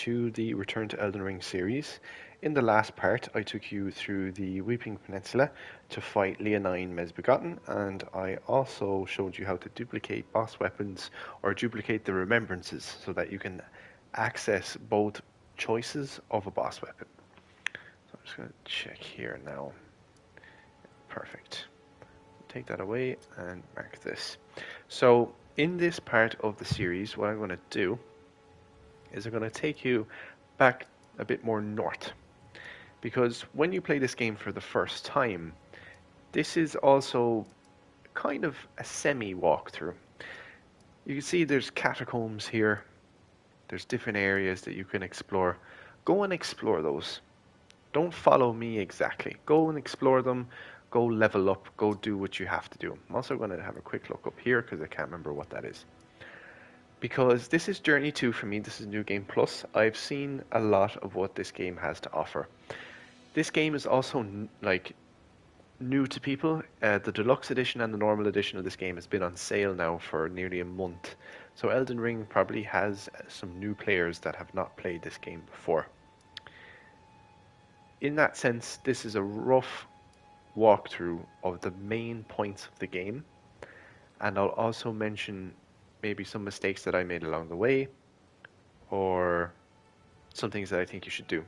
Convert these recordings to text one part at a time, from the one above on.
to the Return to Elden Ring series. In the last part, I took you through the Weeping Peninsula to fight Leonine Mesbegotten, and I also showed you how to duplicate boss weapons or duplicate the remembrances so that you can access both choices of a boss weapon. So I'm just going to check here now. Perfect. Take that away and mark this. So in this part of the series, what I'm going to do is I'm going to take you back a bit more north. Because when you play this game for the first time, this is also kind of a semi-walkthrough. You can see there's catacombs here. There's different areas that you can explore. Go and explore those. Don't follow me exactly. Go and explore them. Go level up. Go do what you have to do. I'm also going to have a quick look up here because I can't remember what that is. Because this is Journey 2 for me, this is New Game Plus. I've seen a lot of what this game has to offer. This game is also new to people. The deluxe edition and the normal edition of this game has been on sale now for nearly a month. So Elden Ring probably has some new players that have not played this game before. In that sense, this is a rough walkthrough of the main points of the game. And I'll also mention maybe some mistakes that I made along the way, or some things that I think you should do.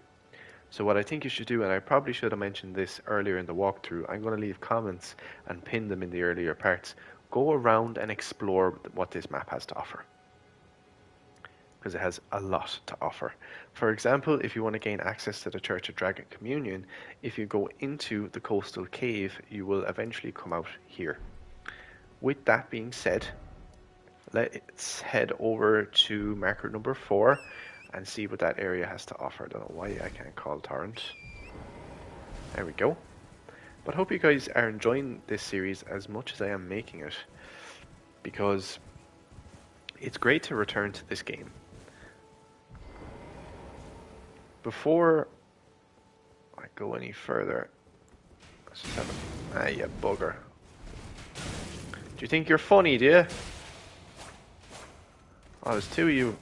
So what I think you should do, and I probably should have mentioned this earlier in the walkthrough, I'm going to leave comments and pin them in the earlier parts. Go around and explore what this map has to offer, because it has a lot to offer. For example, if you want to gain access to the Church of Dragon Communion, if you go into the coastal cave, you will eventually come out here. With that being said, let's head over to marker number 4 and see what that area has to offer. I don't know why I can't call Torrent. There we go. But I hope you guys are enjoying this series as much as I am making it, because it's great to return to this game. Before I go any further, let's just have a... you bugger. Do you think you're funny, do you? Oh, there's two of you.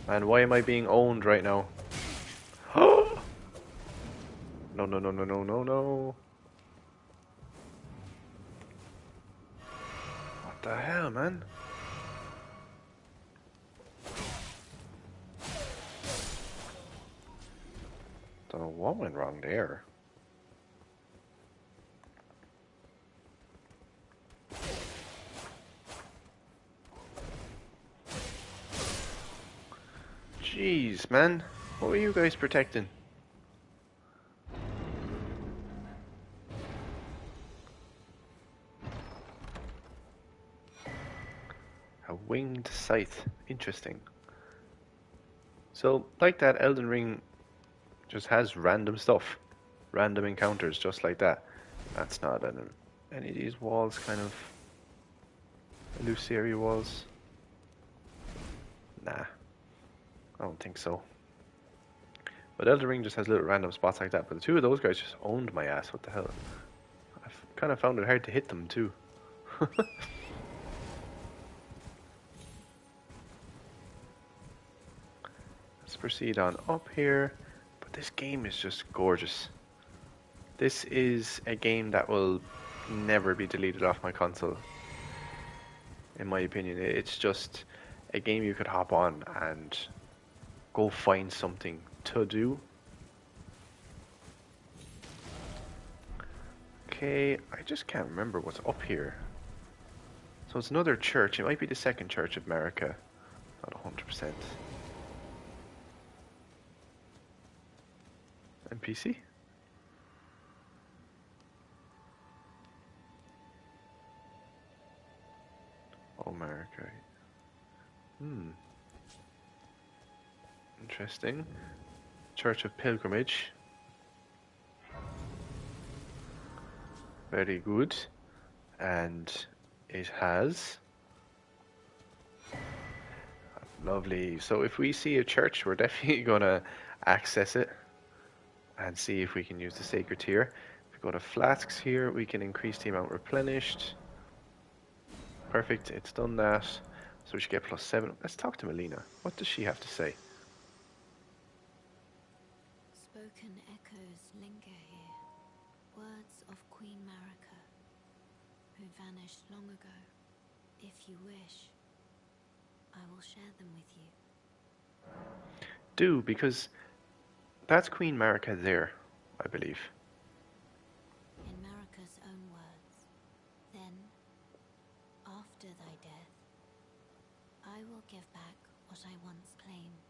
And why am I being owned right now? No, no, no, no, no, no, no. What the hell, man? Don't know what went wrong there. Jeez, man. What were you guys protecting? A winged scythe. Interesting. So, like that, Elden Ring just has random stuff. Random encounters, just like that. That's not any of these walls kind of... loose area walls. Nah. I don't think so. But Elden Ring just has little random spots like that. But the two of those guys just owned my ass. What the hell? I've kind of found it hard to hit them too. Let's proceed on up here. But this game is just gorgeous. This is a game that will never be deleted off my console. In my opinion, it's just a game you could hop on and go find something to do. Okay, I just can't remember what's up here. So it's another church. It might be the second church of America. Not 100%. NPC? America. Interesting. Church of Pilgrimage. Very good. And it has... lovely. So if we see a church, we're definitely going to access it and see if we can use the Sacred Tear. If we go to Flasks here, we can increase the amount replenished. Perfect, it's done that. So we should get +7. Let's talk to Melina. What does she have to say? Spoken echoes linger here. Words of Queen Marika, who vanished long ago. If you wish, I will share them with you. Do, because that's Queen Marika there, I believe. In Marika's own words, then, after thy death, I will give back what I once claimed,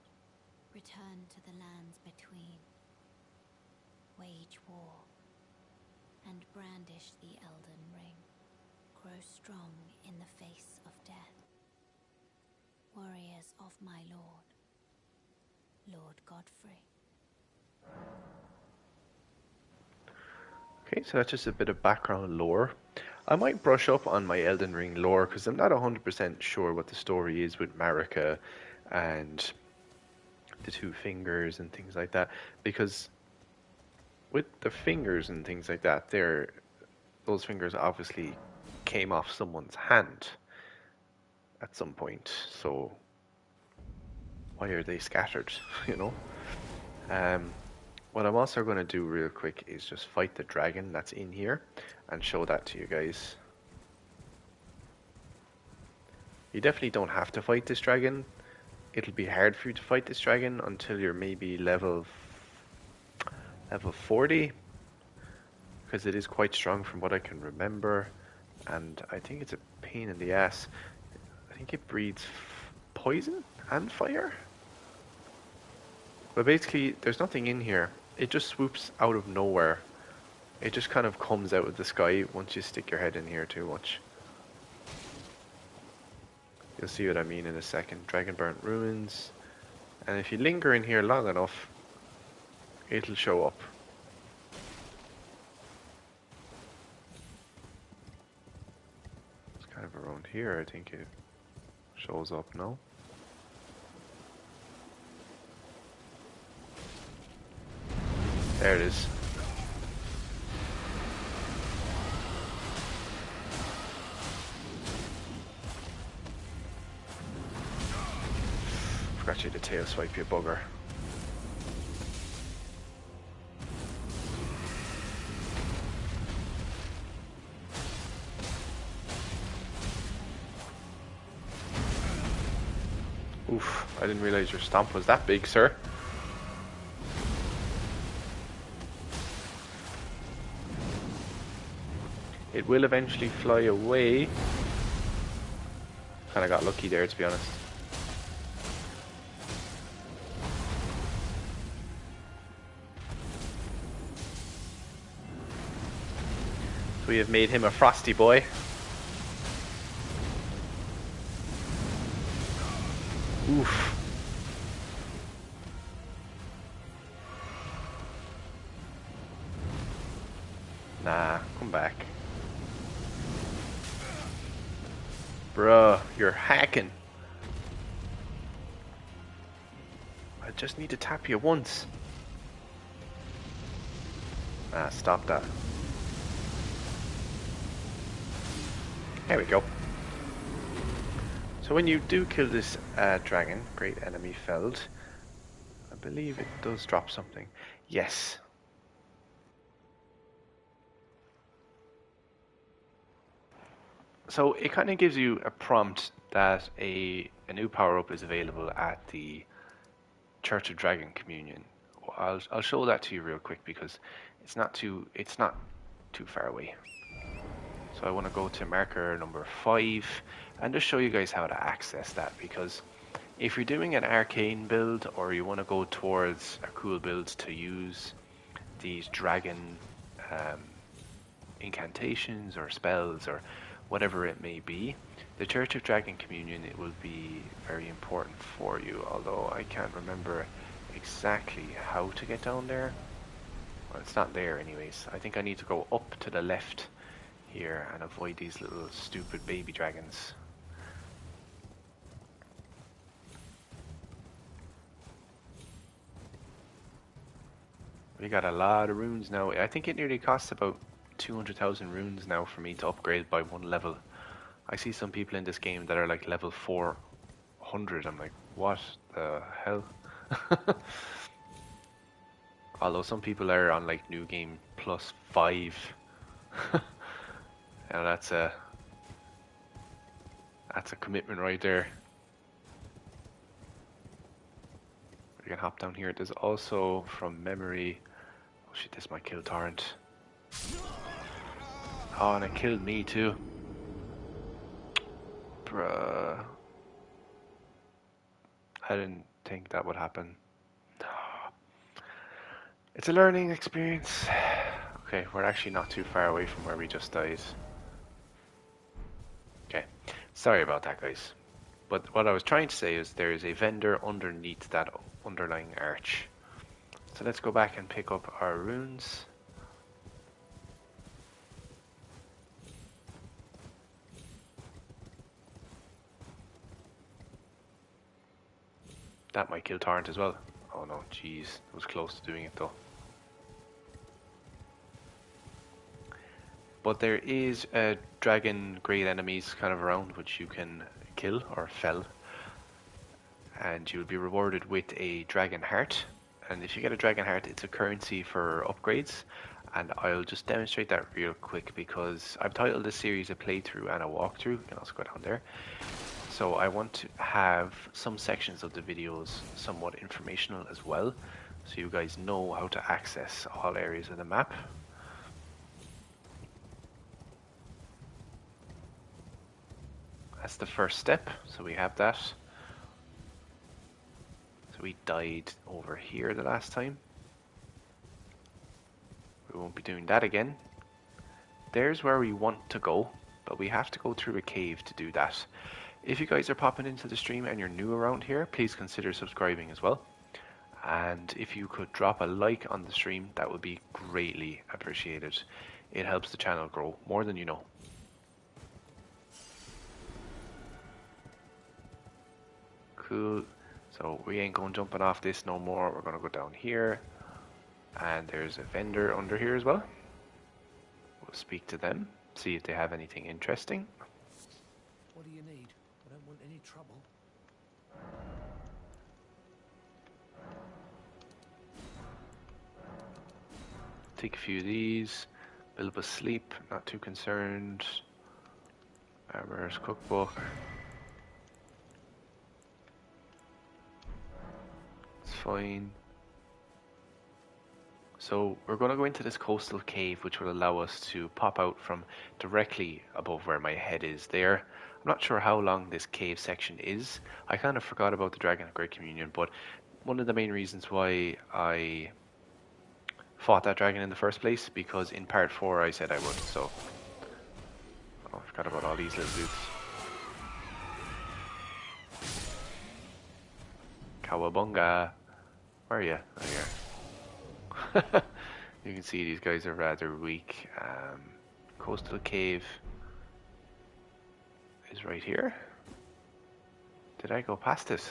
return to the lands between, wage war, and brandish the Elden ring, grow strong in the face of death. Warriors of my lord, Lord Godfrey. Okay, so that's just a bit of background lore. I might brush up on my Elden Ring lore because I'm not 100% sure what the story is with Marika and the two fingers and things like that. Because with the fingers and things like that, those fingers obviously came off someone's hand at some point. So why are they scattered? You know. Um, what I'm also going to do real quick is just fight the dragon that's in here and show that to you guys. You definitely don't have to fight this dragon. It'll be hard for you to fight this dragon until you're maybe level 40, because it is quite strong from what I can remember, and I think it's a pain in the ass. I think it breathes poison and fire. But basically, there's nothing in here. It just swoops out of nowhere. It just kind of comes out of the sky once you stick your head in here too much. You'll see what I mean in a second. Dragon Burnt Ruins. And if you linger in here long enough, it'll show up. It's kind of around here, I think it shows up now. There it is. Forgot you to tail swipe, you bugger. Oof, I didn't realize your stomp was that big, sir. It will eventually fly away. Kinda got lucky there, to be honest. So we have made him a frosty boy. Oof. Nah, come back. Bruh, you're hacking. I just need to tap you once. Ah, stop that. There we go. So when you do kill this dragon, great enemy felled, I believe it does drop something. Yes. So it kind of gives you a prompt that a new power-up is available at the Church of Dragon Communion. I'll show that to you real quick because it's not too far away. So I want to go to marker number 5 and just show you guys how to access that, because if you're doing an arcane build or you want to go towards a cool build to use these dragon incantations or spells or whatever it may be, the Church of Dragon Communion, it will be very important for you, although I can't remember exactly how to get down there. Well, it's not there anyways. I think I need to go up to the left here and avoid these little stupid baby dragons. We got a lot of runes now. I think it nearly costs about 200,000 runes now for me to upgrade by one level. I see some people in this game that are like level 400. I'm like, what the hell? Although some people are on like new game plus 5. And that's a commitment right there. You can hop down here. There's also from memory. Oh shit, this might kill Torrent. Oh, and it killed me too. Bruh. I didn't think that would happen. It's a learning experience. Okay, we're actually not too far away from where we just died. Okay, sorry about that, guys. But what I was trying to say is there is a vendor underneath that underlying arch. So let's go back and pick up our runes. That might kill Torrent as well. Oh no, jeez, it was close to doing it though. But there is dragon grade enemies kind of around which you can kill or fell. And you'll be rewarded with a dragon heart. And if you get a dragon heart, it's a currency for upgrades. And I'll just demonstrate that real quick because I've titled this series a playthrough and a walkthrough. You can also go down there. So I want to have some sections of the videos somewhat informational as well, so you guys know how to access all areas of the map. That's the first step, so we have that. So we died over here the last time. We won't be doing that again. There's where we want to go, but we have to go through a cave to do that. If you guys are popping into the stream and you're new around here, please consider subscribing as well. And if you could drop a like on the stream, that would be greatly appreciated. It helps the channel grow more than you know. Cool. So we ain't going jumping off this no more. We're going to go down here. And there's a vendor under here as well. We'll speak to them, see if they have anything interesting. What do you need? I don't want any trouble. Take a few of these. Build up a sleep, not too concerned. Armor's cookbook. It's fine. So we're going to go into this coastal cave, which will allow us to pop out from directly above where my head is there. I'm not sure how long this cave section is. I kind of forgot about the Dragon of Great Communion, but one of the main reasons why I fought that dragon in the first place, because in part 4 I said I would, so... Oh, I forgot about all these little dudes. Cowabunga! Where are you? Oh, here. You can see these guys are rather weak. Coastal cave is right here. Did I go past this?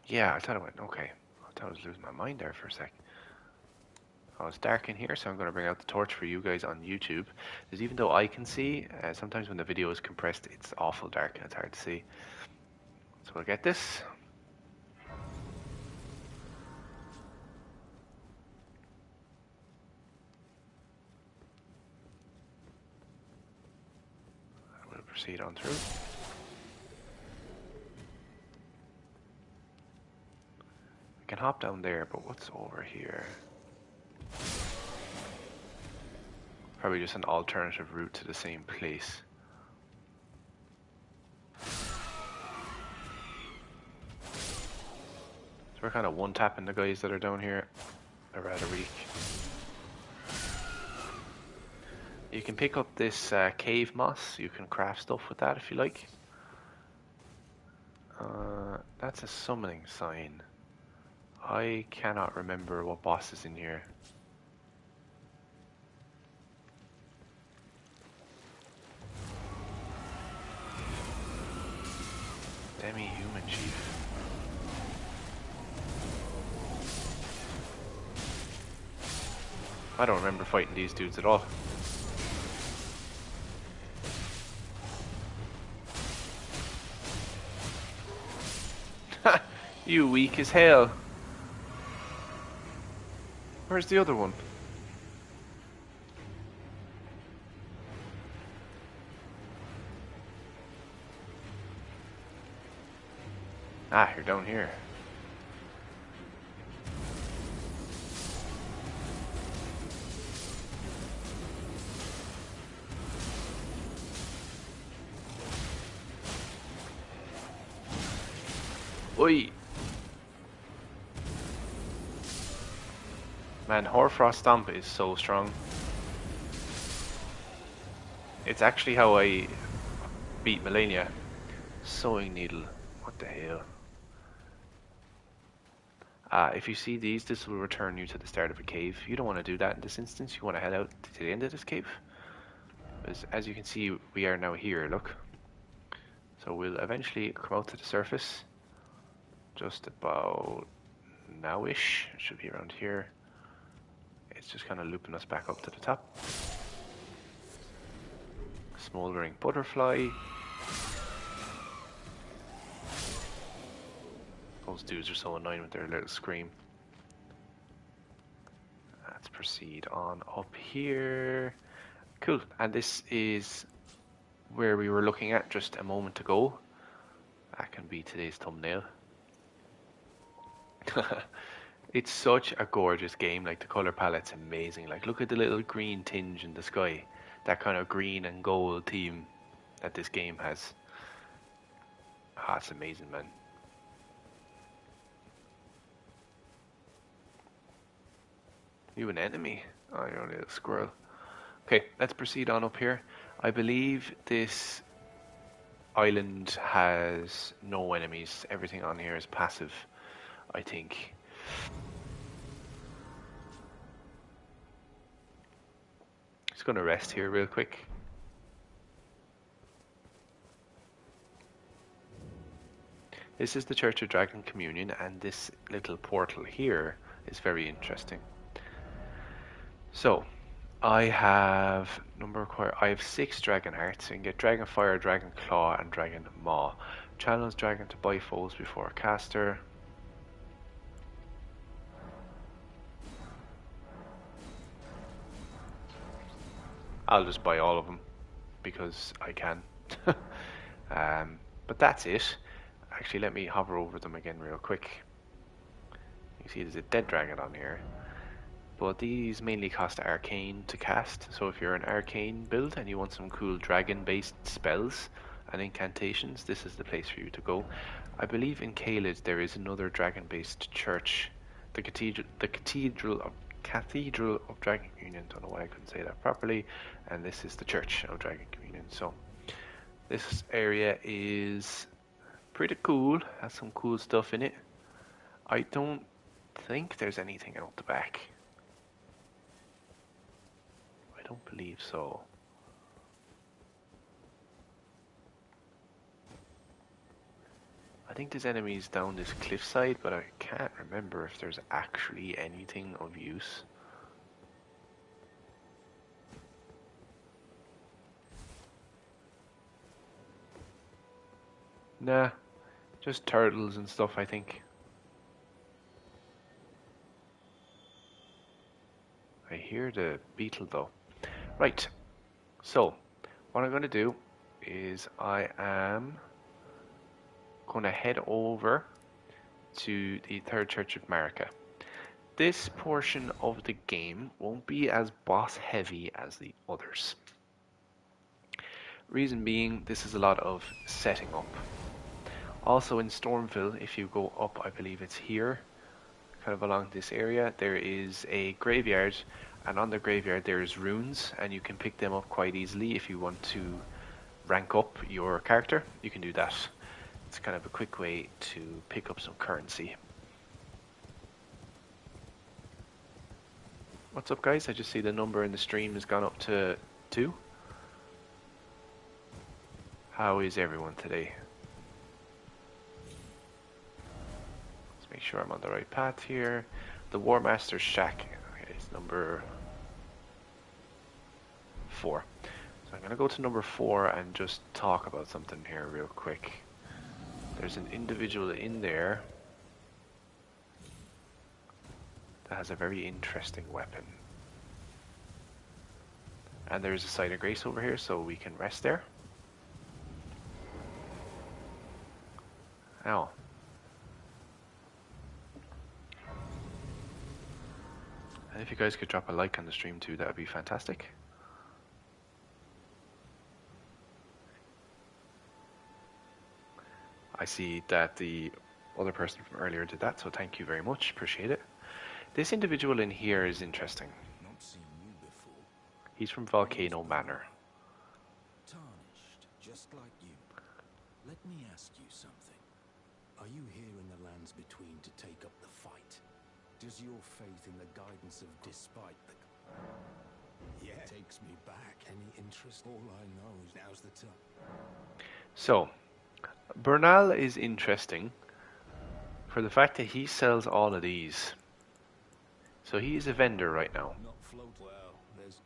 Yeah, I thought I went. Okay. I thought I was losing my mind there for a sec. Oh, it's dark in here, so I'm going to bring out the torch for you guys on YouTube. Because even though I can see, sometimes when the video is compressed, it's awful dark and it's hard to see. So we'll get this. We'll proceed on through. We can hop down there, but what's over here? Probably just an alternative route to the same place. So we're kind of one-tapping the guys that are down here. They're rather weak. You can pick up this cave moss. You can craft stuff with that if you like. That's a summoning sign. I cannot remember what boss is in here. Demi-human chief. I don't remember fighting these dudes at all. Ha! You weak as hell. Where's the other one? Ah, you're down here. Oi! Man, Hoarfrost Stomp is so strong. It's actually how I beat Melania. Sewing Needle. What the hell? If you see these, this will return you to the start of a cave. You don't want to do that in this instance. You want to head out to the end of this cave. As you can see, we are now here, look. So we'll eventually come out to the surface. Just about now-ish. It should be around here. It's just kind of looping us back up to the top. Smoldering Butterfly. Those dudes are so annoying with their little scream. Let's proceed on up here. Cool, and this is where we were looking at just a moment ago. That can be today's thumbnail. It's such a gorgeous game, like the color palette's amazing. Like look at the little green tinge in the sky. That kind of green and gold theme that this game has. Ah, it's amazing, man. You an enemy? Oh, you're only a little squirrel. Okay, let's proceed on up here. I believe this island has no enemies. Everything on here is passive, I think. Just gonna rest here real quick. This is the Church of Dragon Communion, and this little portal here is very interesting. So, I have I have 6 Dragon Hearts. So you can get Dragon Fire, Dragon Claw, and Dragon Maw. Channels Dragon to buy foes before a caster. I'll just buy all of them because I can. But that's it. Actually, let me hover over them again real quick. You see there's a dead dragon on here. But these mainly cost arcane to cast, so if you're an arcane build and you want some cool dragon based spells and incantations, this is the place for you to go. I believe in Caelid there is another dragon based church, the Cathedral of Dragon Communion. Don't know why I couldn't say that properly. And this is the Church of Dragon Communion. So this area is pretty cool, has some cool stuff in it. I don't think there's anything out the back. I don't believe so. I think there's enemies down this cliffside, but I can't remember if there's actually anything of use. Nah, just turtles and stuff, I think. I hear the beetle though. Right, so what I'm going to do is I am going to head over to the Third Church of Marika. This portion of the game won't be as boss heavy as the others. Reason being, this is a lot of setting up. Also in Stormville, if you go up, I believe it's here, kind of along this area, there is a graveyard, and on the graveyard there's runes, and you can pick them up quite easily. If you want to rank up your character, you can do that. It's kind of a quick way to pick up some currency. What's up, guys? I just see the number in the stream has gone up to 2. How is everyone today? Let's make sure I'm on the right path here. The War Master's Shack is number 4. So I'm going to go to number 4 and just talk about something here real quick. There's an individual in there that has a very interesting weapon. And there's a site of grace over here, so we can rest there. Ow. And if you guys could drop a like on the stream too, that would be fantastic. I see that the other person from earlier did that, so thank you very much. Appreciate it. This individual in here is interesting. Not seen you before. He's from Volcano Manor. Tarnished, just like you. Let me ask you something. Are you here in the lands between to take up the fight? Does your faith in the guidance of despite the... Yeah, takes me back. Any interest? All I know is now's the time. So, Bernal is interesting for the fact that he sells all of these. So he is a vendor right now. Not float well. There's...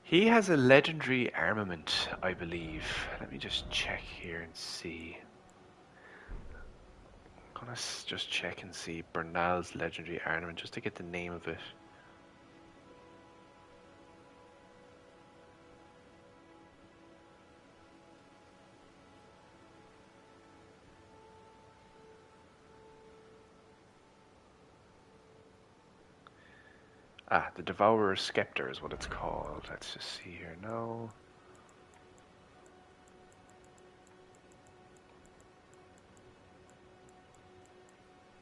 He has a legendary armament, I believe. Let me just check here and see. I'm gonna just check and see Bernal's legendary armament just to get the name of it. Ah, the Devourer's Scepter is what it's called. Let's just see here now.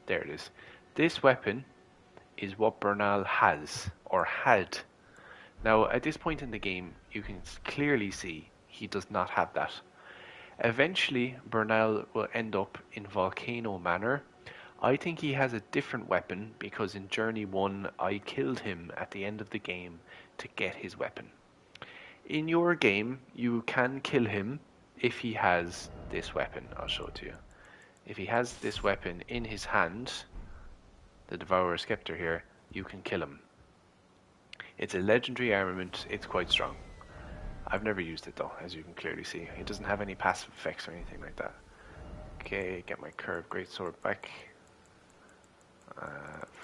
There it is. This weapon is what Bernal has, or had. Now, at this point in the game, you can clearly see he does not have that. Eventually, Bernal will end up in Volcano Manor. I think he has a different weapon because in Journey 1 I killed him at the end of the game to get his weapon. In your game you can kill him if he has this weapon. I'll show it to you. If he has this weapon in his hand, the Devourer Scepter here, you can kill him. It's a legendary armament, it's quite strong. I've never used it though, as you can clearly see. It doesn't have any passive effects or anything like that. Okay, get my curved greatsword back.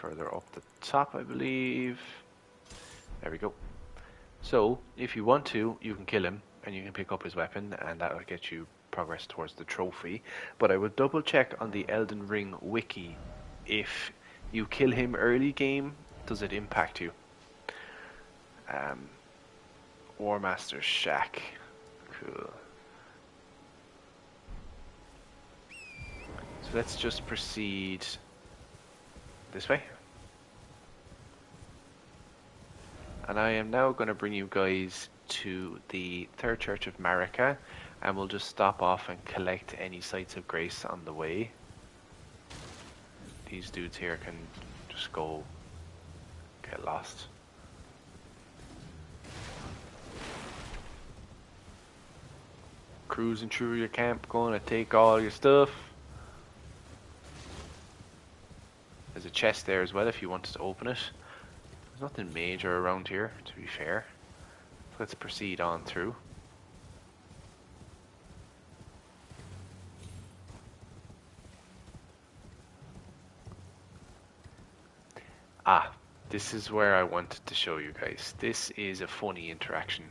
Further up the top, I believe. There we go. So, if you want to, you can kill him, and you can pick up his weapon, and that will get you progress towards the trophy. But I would double check on the Elden Ring wiki. If you kill him early game, does it impact you? War Master's Shack. Cool. So let's just proceed this way. And I am now going to bring you guys to the Third Church of Marika, and we'll just stop off and collect any sites of grace on the way. These dudes here can just go get lost. Cruising through your camp, going to take all your stuff. There's a chest there as well if you wanted to open it. There's nothing major around here, to be fair. Let's proceed on through. Ah, this is where I wanted to show you guys. This is a funny interaction.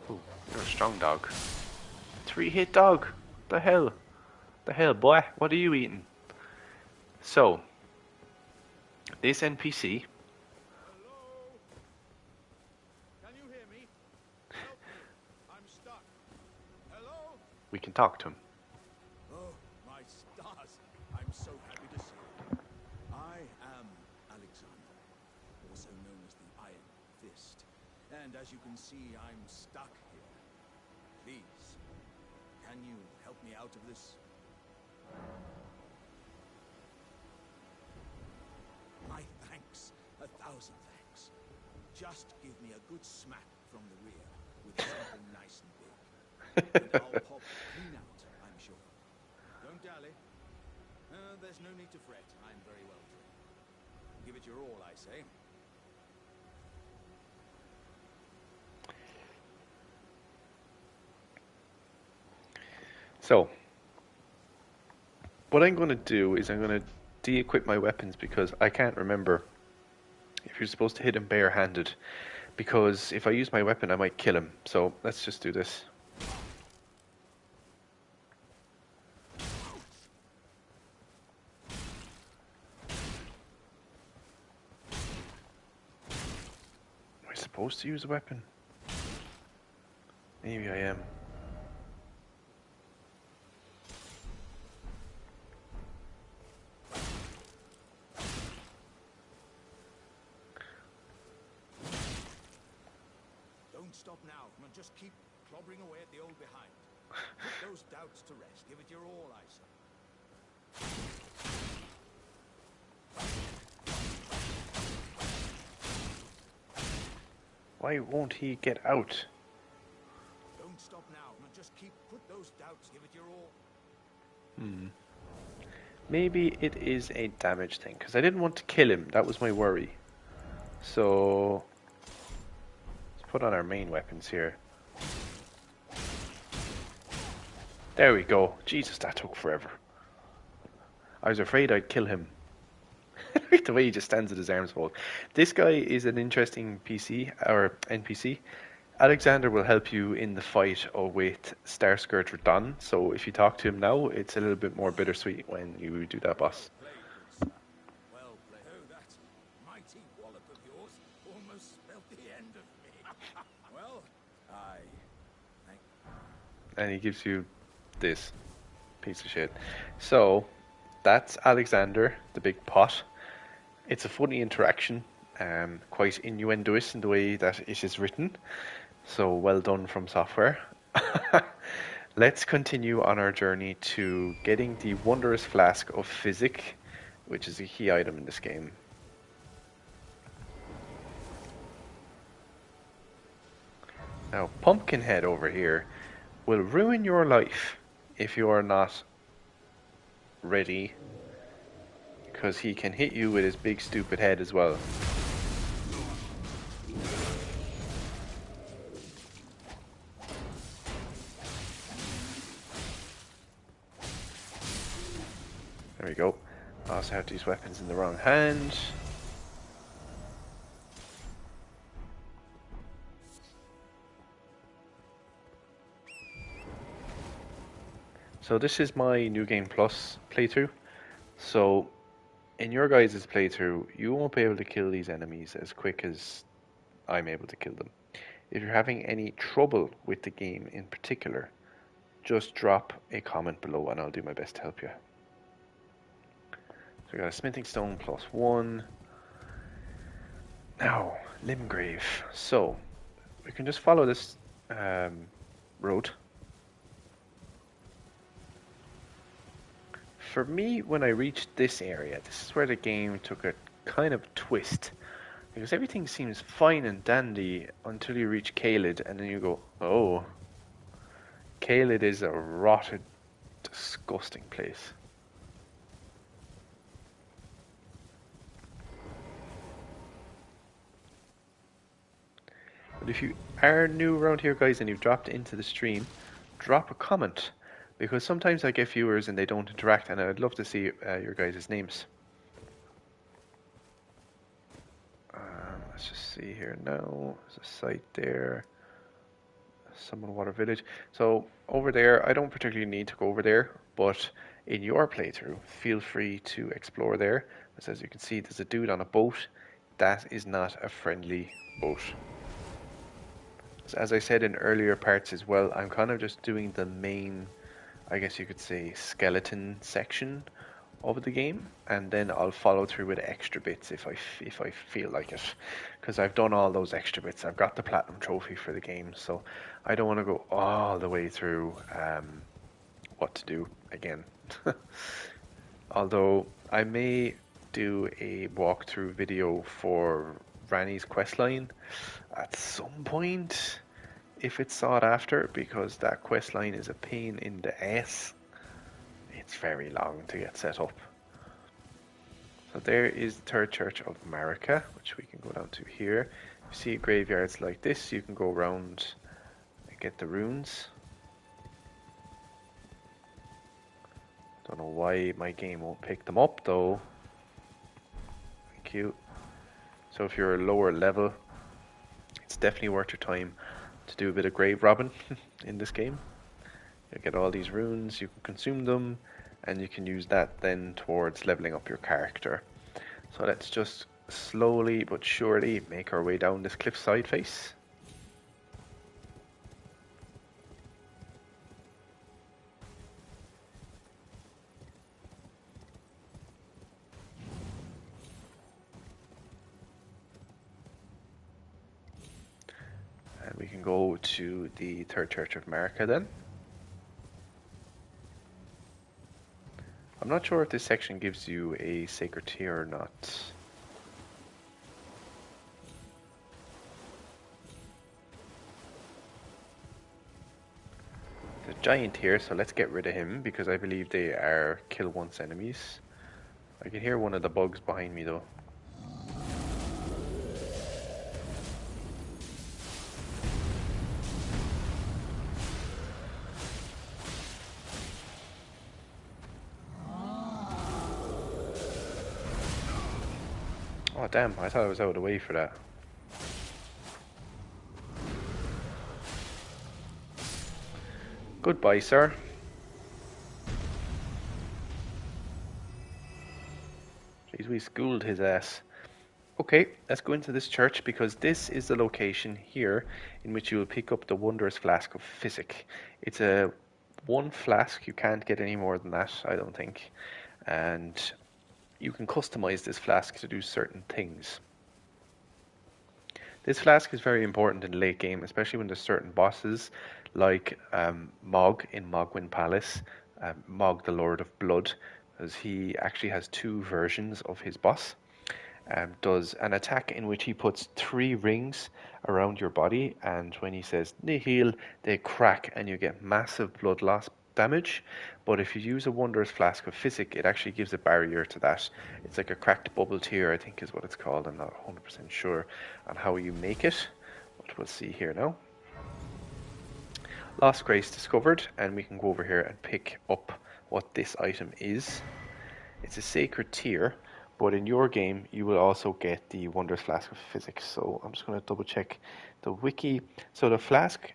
Oh, you're a strong dog. 3-hit dog. The hell? The hell, boy? What are you eating? So, this NPC. Hello? Can you hear me? Help me. I'm stuck. Hello? We can talk to him. Oh, my stars. I'm so happy to see you. I am Alexander, also known as the Iron Fist. And as you can see, I'm stuck here. Please, can you help me out of this? My thanks. 1,000 thanks. Just give me a good smack from the rear with something nice and big. And I'll pop clean out, I'm sure. Don't dally. there's no need to fret. I'm very well trained. Give it your all, I say. So, what I'm going to do is I'm going to de-equip my weapons because I can't remember if you're supposed to hit him bare-handed. Because if I use my weapon, I might kill him. So, let's just do this. Am I supposed to use a weapon? Maybe I am. Don't stop now. No, just keep clobbering away at the old behind. Put those doubts to rest. Give it your all, I say. Why won't he get out? Don't stop now. No, just keep put those doubts. Give it your all. Maybe it is a damage thing, because I didn't want to kill him. That was my worry. So, let's put on our main weapons here. There we go. Jesus, that took forever. I was afraid I'd kill him. The way he just stands with his arms folded. This guy is an interesting PC, or NPC. Alexander will help you in the fight with Starscourge Radon, so if you talk to him now, it's a little bit more bittersweet when you do that boss. Well played, good son. Well played. Oh, that mighty wallop of yours almost spelled the end of me. Well, thank And he gives you this piece of shit. So, that's Alexander, the big pot. It's a funny interaction, quite innuendoous in the way that it is written. So well done from software. Let's continue on our journey to getting the Wondrous Flask of Physick, which is a key item in this game. Now, Pumpkinhead over here will ruin your life if you are not ready, because he can hit you with his big stupid head as well. There we go. I also have these weapons in the wrong hand. So this is my New Game Plus playthrough. So in your guys' playthrough, you won't be able to kill these enemies as quick as I'm able to kill them. If you're having any trouble with the game in particular, just drop a comment below and I'll do my best to help you. So we got a smithing stone +1. Now, Limgrave. So we can just follow this road. For me, when I reached this area, this is where the game took a kind of twist. Because everything seems fine and dandy until you reach Caelid, and then you go, oh. Caelid is a rotted, disgusting place. But if you are new around here, guys, and you've dropped into the stream, drop a comment. Because sometimes I get viewers and they don't interact, and I'd love to see your guys' names. Let's just see here now. There's a site there. Summonwater Village. So over there, I don't particularly need to go over there, but in your playthrough, feel free to explore there. Because as you can see, there's a dude on a boat. That is not a friendly boat. So as I said in earlier parts as well, I'm kind of just doing the main, I guess you could say, skeleton section of the game, and then I'll follow through with extra bits if I feel like it, because I've done all those extra bits. I've got the platinum trophy for the game, so I don't want to go all the way through what to do again. Although I may do a walkthrough video for Ranni's questline at some point if it's sought after, because that questline is a pain in the ass. It's very long to get set up. So there is the Third Church of America, which we can go down to here. If you see graveyards like this, you can go around and get the runes. Don't know why my game won't pick them up though. Thank you. So if you're a lower level, it's definitely worth your time to do a bit of grave robbing in this game. You get all these runes, you can consume them, and you can use that then towards leveling up your character. So let's just slowly but surely make our way down this cliffside face. And we can go to the Third Church of America then. I'm not sure if this section gives you a sacred tier or not. The giant here, so let's get rid of him because I believe they are kill once enemies. I can hear one of the bugs behind me though. Oh damn, I thought I was out of the way for that. Goodbye, sir. Jeez, we schooled his ass. Okay, let's go into this church because this is the location here in which you will pick up the Wondrous Flask of Physick. It's a one flask, you can't get any more than that, I don't think. And you can customize this flask to do certain things. This flask is very important in the late game, especially when there's certain bosses like Mog in Mogwyn Palace, Mog the Lord of Blood, because he actually has two versions of his boss. Does an attack in which he puts 3 rings around your body, and when he says nihil, they crack and you get massive blood loss damage. But if you use a Wondrous Flask of Physick, it actually gives a barrier to that. It's like a cracked bubble tier, I think is what it's called. I'm not 100% sure on how you make it, but we'll see here now. Lost Grace discovered, and we can go over here and pick up what this item is. It's a sacred tier, but in your game you will also get the Wondrous Flask of Physick. So I'm just going to double check the wiki. So the flask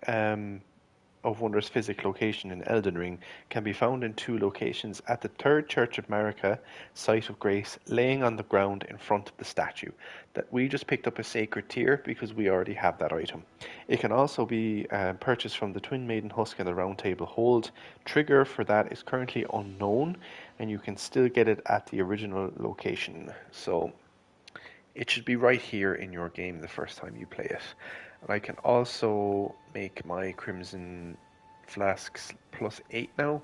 of Wondrous Physick location in Elden Ring can be found in 2 locations: at the Third Church of America site of grace, laying on the ground in front of the statue. That we just picked up a sacred tier because we already have that item. It can also be purchased from the Twin Maiden Husk and the Round Table Hold. Trigger for that is currently unknown, and you can still get it at the original location. So it should be right here in your game the first time you play it. And I can also make my Crimson Flasks +8 now,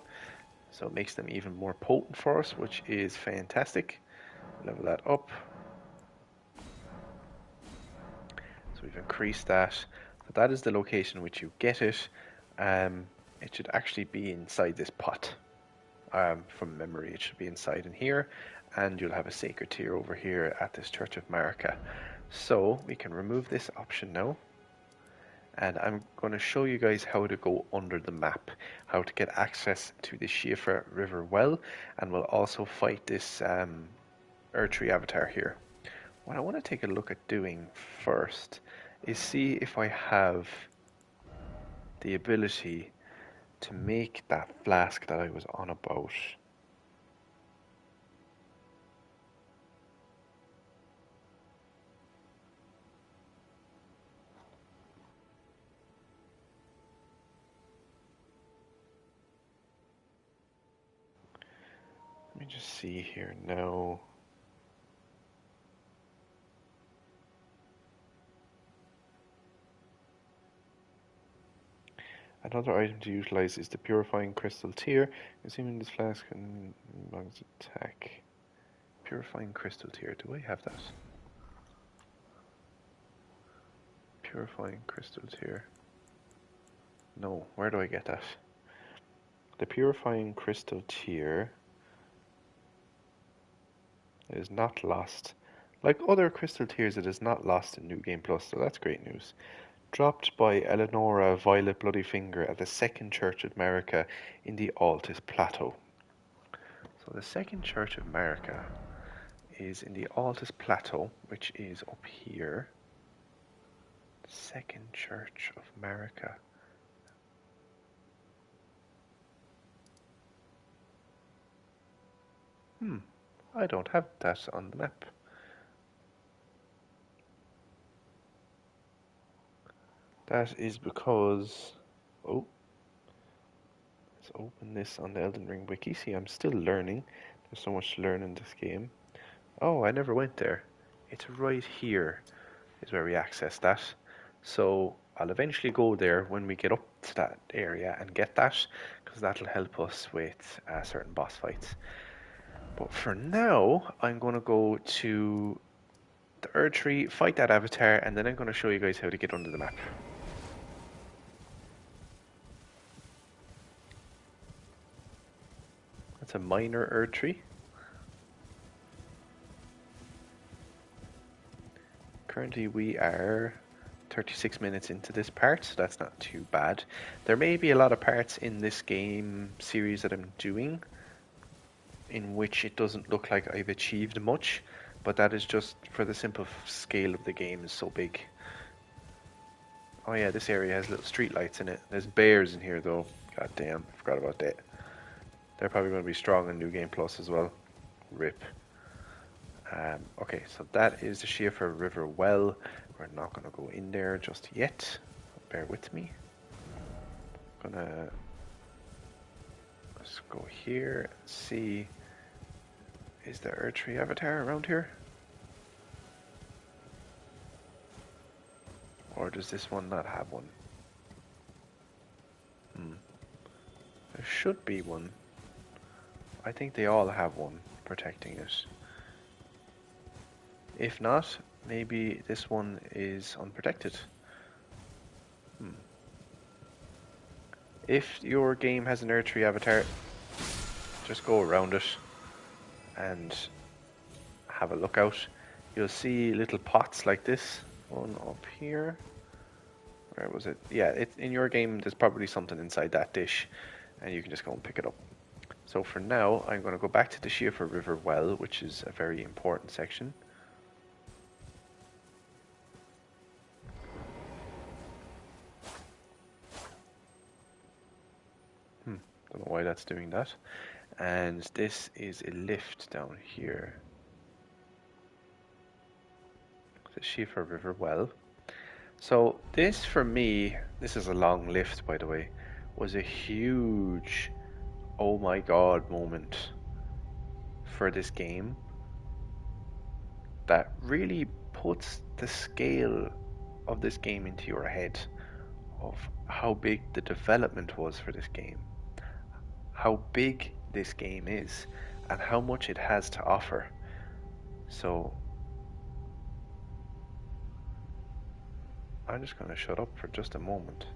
so it makes them even more potent for us, which is fantastic. Level that up. So we've increased that. So that is the location in which you get it. It should actually be inside this pot. From memory, it should be inside in here, and you'll have a sacred tier over here at this Church of America. So we can remove this option now, and I'm going to show you guys how to go under the map, how to get access to the Shifa River well, and we'll also fight this Erdtree avatar here. What I want to take a look at doing first is see if I have the ability to make that flask that I was on about. Let me just see here now. Another item to utilize is the Purifying Crystal tier. Assuming this flask can attack. Purifying Crystal tier. Do I have that? Purifying Crystal tier. No, where do I get that? The Purifying Crystal tier It is not lost. Like other Crystal Tears, it is not lost in New Game Plus, so that's great news. Dropped by Eleonora Violet Bloodyfinger at the Second Church of America in the Altus Plateau. So the Second Church of America is in the Altus Plateau, which is up here. Second Church of America. I don't have that on the map. That is because... Oh. Let's open this on the Elden Ring wiki. See, I'm still learning. There's so much to learn in this game. Oh, I never went there. It's right here is where we access that. So I'll eventually go there when we get up to that area and get that, because that'll help us with certain boss fights. But for now, I'm going to go to the Erd Tree, fight that avatar, and then I'm going to show you guys how to get under the map. That's a minor Erd Tree. Currently we are 36 minutes into this part, so that's not too bad. There may be a lot of parts in this game series that I'm doing in which it doesn't look like I've achieved much, but that is just for the simple scale of the game is so big. Oh yeah, this area has little street lights in it. There's bears in here though. God damn, I forgot about that. They're probably going to be strong in New Game Plus as well. RIP. Okay, so that is the Schiefer River well. We're not going to go in there just yet. Bear with me. Let's go here and see. Is the Erd Tree avatar around here? Or does this one not have one? There should be one. I think they all have one protecting it. If not, maybe this one is unprotected. If your game has an Erd Tree avatar, just go around it and have a look out. You'll see little pots like this. One up here. Where was it? Yeah, in your game there's probably something inside that dish and you can just go and pick it up. So for now, I'm going to go back to the Schiefer River well, which is a very important section. Don't know why that's doing that. And this is a lift down here. The Schiefer River well. So this for me, this is a long lift by the way, was a huge oh my god moment for this game that really puts the scale of this game into your head of how big the development was for this game, how big this game is, and how much it has to offer. So I'm just going to shut up for just a moment.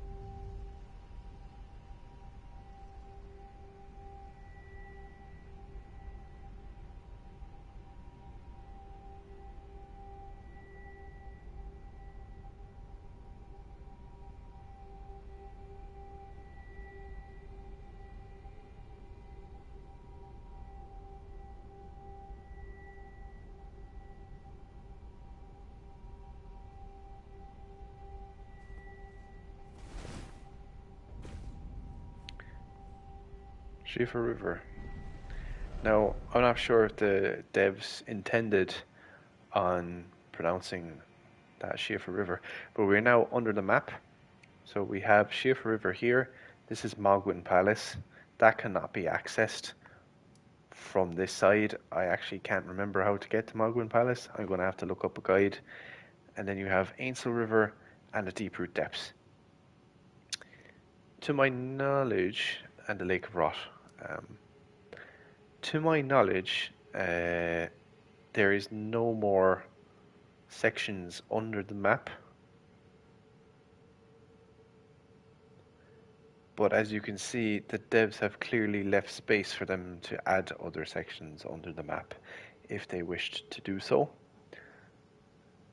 Schiefer River. Now, I'm not sure if the devs intended on pronouncing that Schiefer River, but we're now under the map. So we have Schiefer River here. This is Mogwin Palace. That cannot be accessed from this side. I actually can't remember how to get to Mogwin Palace. I'm going to have to look up a guide. And then you have Ainsel River and the Deep Root Depths. To my knowledge, and the Lake of Rot. To my knowledge, there is no more sections under the map. But as you can see, the devs have clearly left space for them to add other sections under the map if they wished to do so.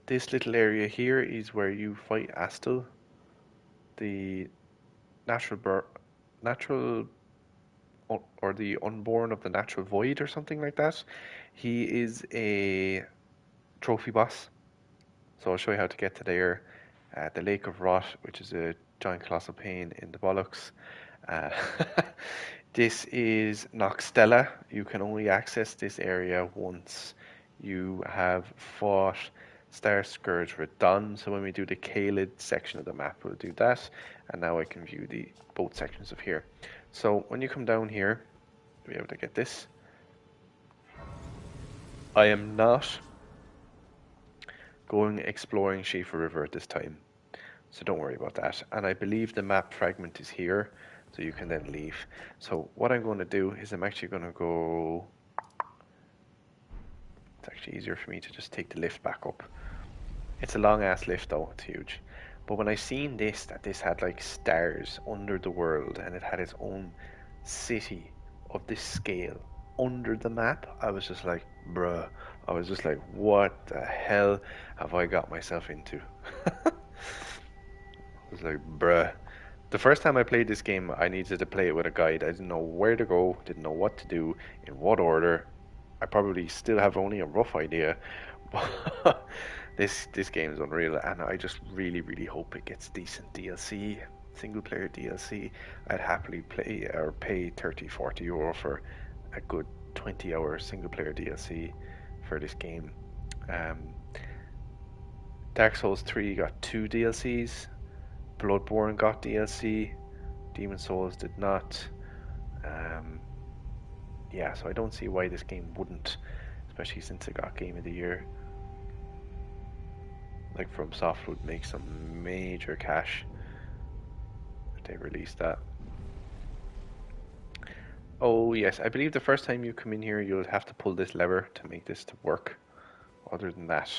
This little area here is where you fight Astel, the natural or the unborn of the natural void or something like that. He is a trophy boss. So I'll show you how to get to there. The Lake of Rot, which is a giant colossal pain in the bollocks. Uh, this is Noxtella. You can only access this area once you have fought Star Scourge Radon. So when we do the Caelid section of the map, we'll do that. And now I can view the both sections of here. So when you come down here, you'll be able to get this. I am not going exploring Shifa River at this time, so don't worry about that. And I believe the map fragment is here, so you can then leave. So what I'm going to do is I'm actually going to go... It's actually easier for me to just take the lift back up. It's a long ass lift though, it's huge. But when I seen this, that this had like stars under the world and it had its own city of this scale under the map, I was just like, bruh. I was just like, what the hell have I got myself into? I was like, bruh. The first time I played this game, I needed to play it with a guide. I didn't know where to go, didn't know what to do, in what order. I probably still have only a rough idea, but this game is unreal, and I just really hope it gets decent DLC, single player DLC. I'd happily play or pay 30-40 euro for a good 20-hour single player DLC for this game. Dark Souls 3 got 2 DLCs. Bloodborne got DLC. Demon Souls did not. Yeah, so I don't see why this game wouldn't, especially since it got Game of the Year. Like FromSoft would make some major cash if they released that. Oh yes, I believe the first time you come in here you'll have to pull this lever to make this to work. Other than that,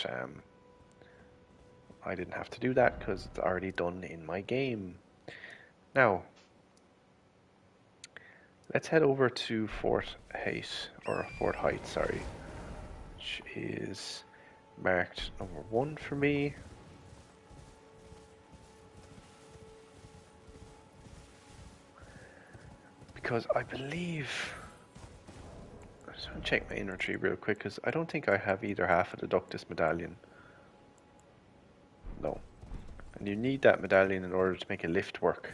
I didn't have to do that because it's already done in my game. Now, let's head over to Fort Height, sorry, which is marked number 1 for me. Because I believe... I just want to check my inventory real quick because I don't think I have either half of the Ductus medallion. No. And you need that medallion in order to make a lift work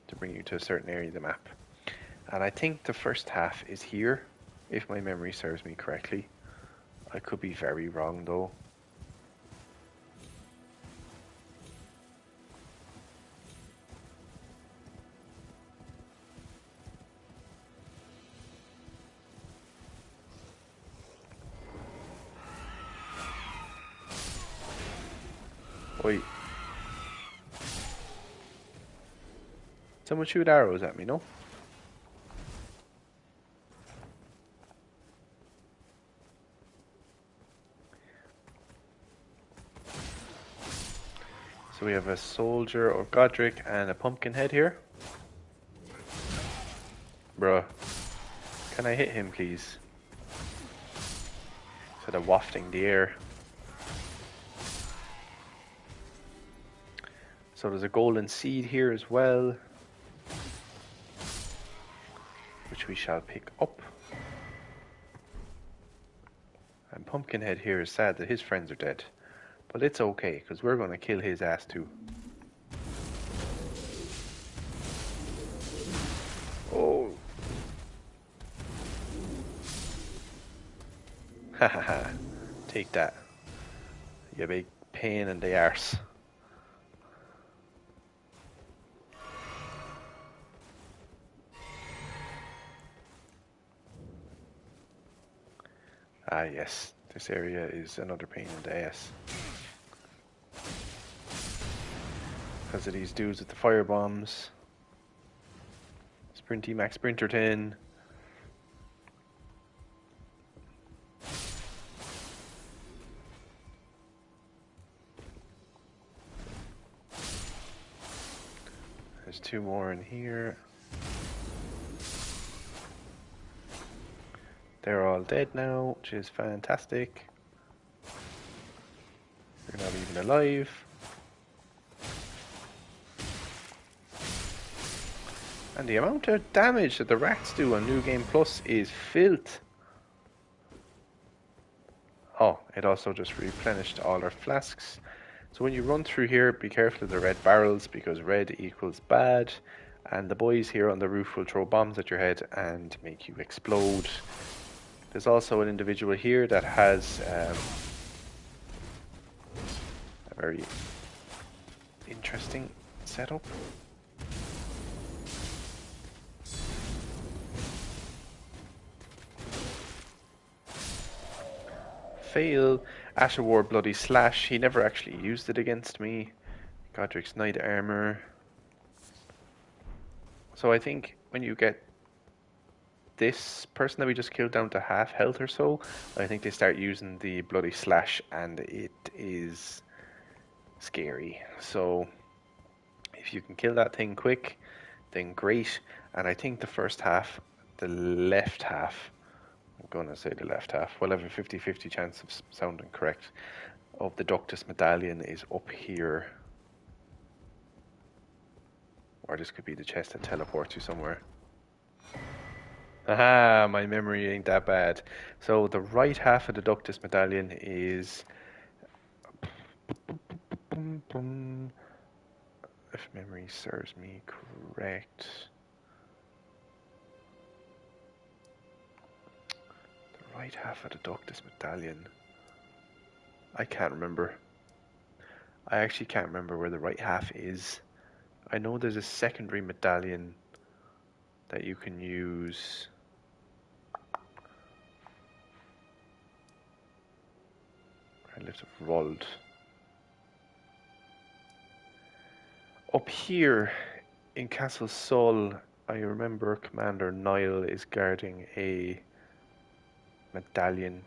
to bring you to a certain area of the map. And I think the first half is here, if my memory serves me correctly. I could be very wrong though. Oi. Someone shoot arrows at me, no? So we have a soldier or Godric and a pumpkin head here. Bruh. Can I hit him, please? Instead of wafting the air. So there's a golden seed here as well, which we shall pick up. And Pumpkinhead here is sad that his friends are dead. But it's okay, because we're going to kill his ass too. Oh! Hahaha. Take that. You big pain in the arse. Ah yes, this area is another pain in the ass. Because of these dudes with the fire bombs. Sprinty Max Sprinterton. There's two more in here. They're all dead now, which is fantastic. They're not even alive. And the amount of damage that the rats do on New Game Plus is filth. Oh, it also just replenished all our flasks. So when you run through here, be careful of the red barrels because red equals bad. And the boys here on the roof will throw bombs at your head and make you explode. There's also an individual here that has a very interesting setup. Fail. Asher wore Bloody Slash. He never actually used it against me. Godric's Knight Armor. So I think when you get this person that we just killed down to half health or so, I think they start using the Bloody Slash and it is scary. So if you can kill that thing quick, then great. And I think the first half, the left half, I'm going to say the left half, we'll have a 50-50 chance of sounding correct, of the Doctus Medallion is up here. Or this could be the chest that teleports you somewhere. Aha, my memory ain't that bad. So the right half of the Doctus Medallion is... If memory serves me correct... The right half of the Doctus Medallion... I can't remember. I actually can't remember where the right half is. I know there's a secondary medallion that you can use. I lift of Rold. Up here in Castle Sol, I remember Commander Niall is guarding a medallion.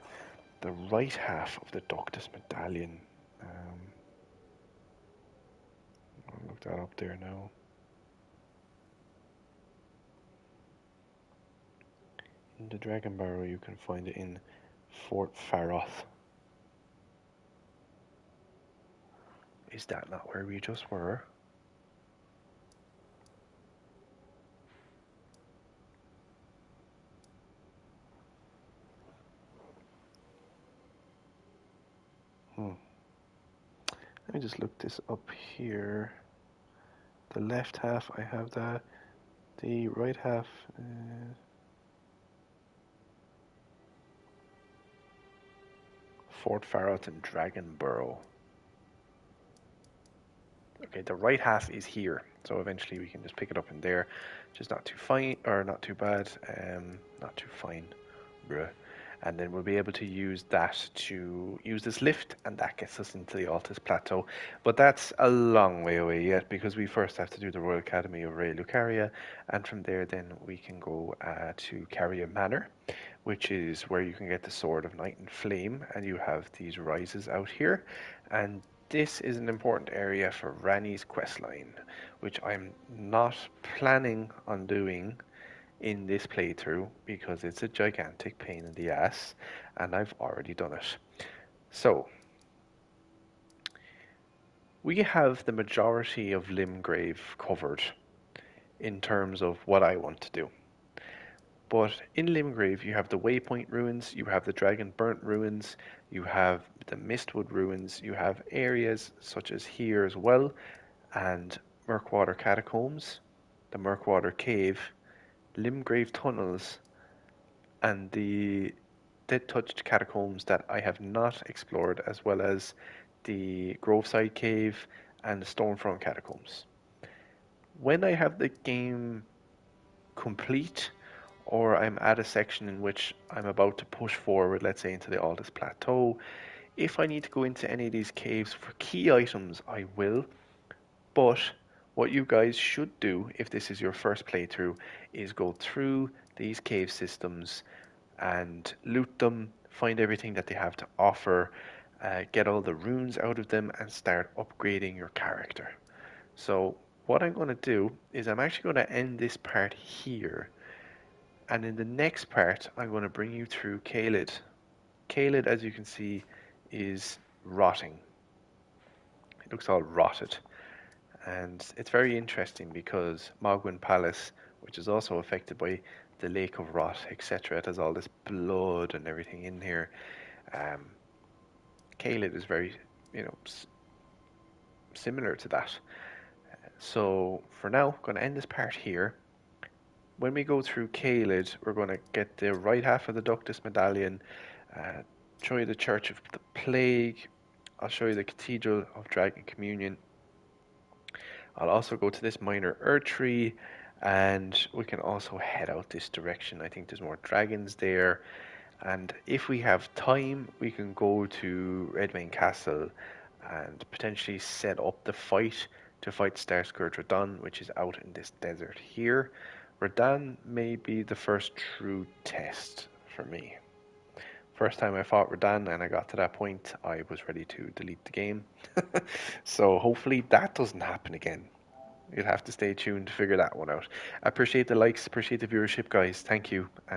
The right half of the Doctus Medallion. I'll look that up there now. In the Dragon Barrow, you can find it in Fort Faroth. Is that not where we just were? Let me just look this up here. The left half, I have that. The right half... Fort Faroth and Dragon Burrow. Okay, the right half is here, so eventually we can just pick it up in there, which is not too fine, or not too bad, not too fine, bruh. And then we'll be able to use that to use this lift, and that gets us into the Altus Plateau. But that's a long way away yet, because we first have to do the Royal Academy of Ray Lucaria, and from there then we can go to Caria Manor, which is where you can get the Sword of Night and Flame, and you have these rises out here, and this is an important area for Rani's questline, which I'm not planning on doing in this playthrough because it's a gigantic pain in the ass and I've already done it. So, we have the majority of Limgrave covered in terms of what I want to do. But in Limgrave, you have the Waypoint Ruins, you have the Dragon Burnt Ruins, you have the Mistwood Ruins, you have areas such as here as well, and Murkwater Catacombs, the Murkwater Cave, Limgrave Tunnels, and the Dead Touched Catacombs that I have not explored, as well as the Groveside Cave and the Stormfront Catacombs. When I have the game complete, or I'm at a section in which I'm about to push forward, let's say into the Altus Plateau, if I need to go into any of these caves for key items, I will. But what you guys should do, if this is your first playthrough, is go through these cave systems and loot them, find everything that they have to offer, get all the runes out of them, and start upgrading your character. So what I'm going to do is I'm actually going to end this part here. And in the next part, I'm going to bring you through Caelid. Caelid, as you can see, is rotting. It looks all rotted. And it's very interesting because Mogwin Palace, which is also affected by the Lake of Rot, etc., it has all this blood and everything in here. Um, Caelid is very, you know, similar to that. So for now, I'm going to end this part here. When we go through Caelid, we're going to get the right half of the Ductus Medallion, uh, show you the Church of the Plague, I'll show you the Cathedral of Dragon Communion. I'll also go to this minor Erdtree, and we can also head out this direction. I think there's more dragons there. And if we have time, we can go to Redmane Castle and potentially set up the fight to fight Starscourge Radahn, which is out in this desert here. Radahn may be the first true test for me. First time I fought Radahn and I got to that point, I was ready to delete the game. So hopefully that doesn't happen again. You'll have to stay tuned to figure that one out. I appreciate the likes, appreciate the viewership, guys. Thank you, and